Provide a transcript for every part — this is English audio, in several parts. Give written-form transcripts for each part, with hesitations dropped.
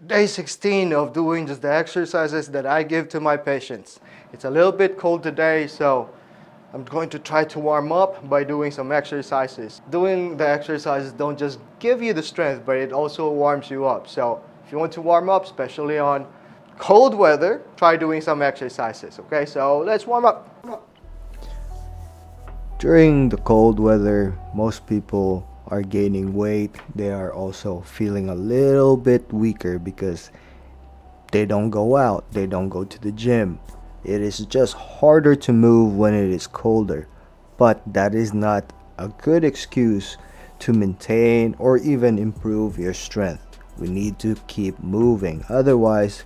day 16 of doing just the exercises that I give to my patients. It's a little bit cold today, so I'm going to try to warm up by doing some exercises. Doing the exercises don't just give you the strength, but it also warms you up. So if you want to warm up, especially on cold weather, try doing some exercises. Okay, so let's warm up. During the cold weather, most people are gaining weight. They are also feeling a little bit weaker because they don't go out, they don't go to the gym. It is just harder to move when it is colder. But that is not a good excuse to maintain or even improve your strength. We need to keep moving. Otherwise,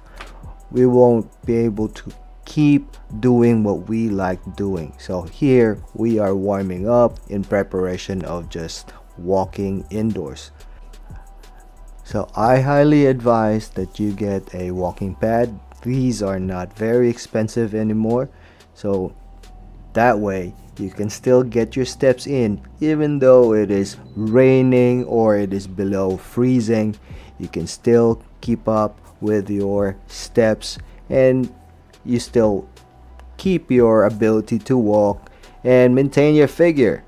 we won't be able to keep doing what we like doing. So here we are warming up in preparation of just walking indoors. So I highly advise that you get a walking pad. These are not very expensive anymore. So that way you can still get your steps in even though it is raining or it is below freezing. You can still keep up with your steps and you still keep your ability to walk and maintain your figure.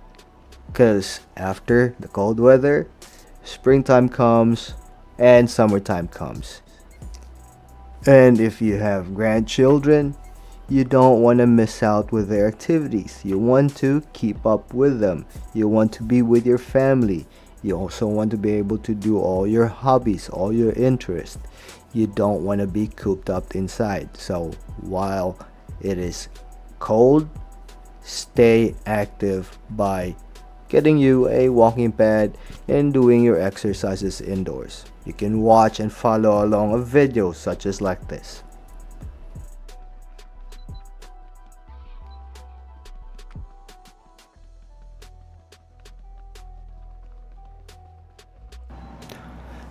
Because after the cold weather, springtime comes and summertime comes. And if you have grandchildren, you don't want to miss out with their activities. You want to keep up with them. You want to be with your family. You also want to be able to do all your hobbies, all your interests. You don't want to be cooped up inside. So while it is cold, stay active by getting you a walking pad and doing your exercises indoors. You can watch and follow along a video such as like this.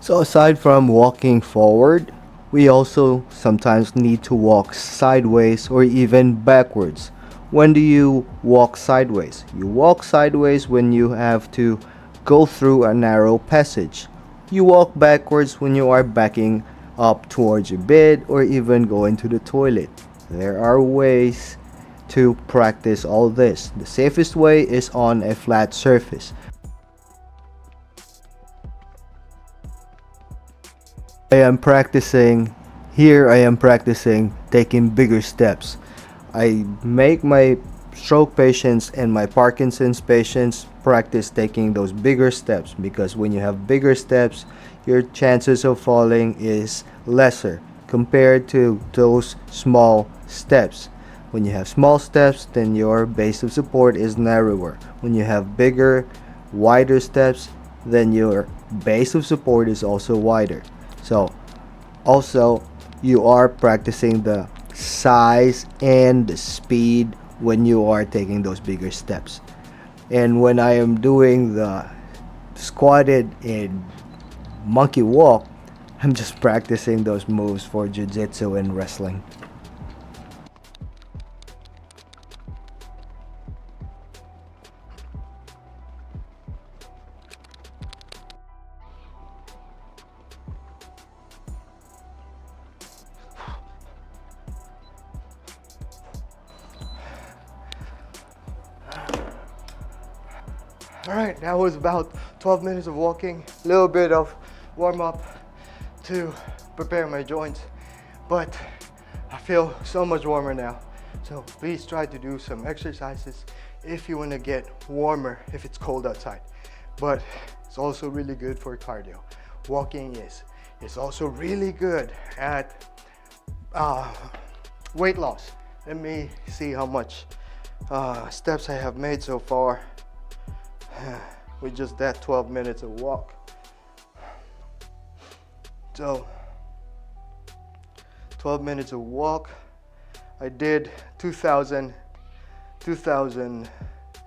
So aside from walking forward, we also sometimes need to walk sideways or even backwards. When do you walk sideways? You walk sideways when you have to go through a narrow passage. You walk backwards when you are backing up towards your bed or even going to the toilet. There are ways to practice all this. The safest way is on a flat surface. I am practicing taking bigger steps. I make my stroke patients and my Parkinson's patients practice taking those bigger steps because when you have bigger steps, your chances of falling is lesser compared to those small steps. When you have small steps, then your base of support is narrower. When you have bigger, wider steps, then your base of support is also wider. So also you are practicing the size and the speed when you are taking those bigger steps. And when I am doing the squatted and monkey walk, I'm just practicing those moves for jiu-jitsu and wrestling. Alright, that was about 12 minutes of walking, a little bit of warm up to prepare my joints, but I feel so much warmer now. So please try to do some exercises if you want to get warmer if it's cold outside. But it's also really good for cardio. Walking is. It's also really good at weight loss. Let me see how much steps I have made so far with just that 12 minutes of walk. So 12 minutes of walk, I did 2,000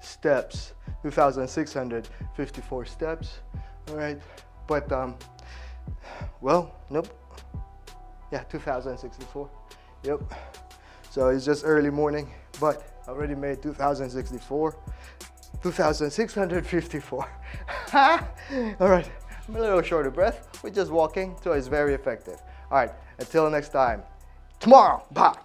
steps, 2,654 steps. All right, but well, nope, yeah, 2,064. Yep. So it's just early morning, but I already made 2,064. 2,654. All right, I'm a little short of breath. We're just walking, so it's very effective. All right, until next time. Tomorrow, bye.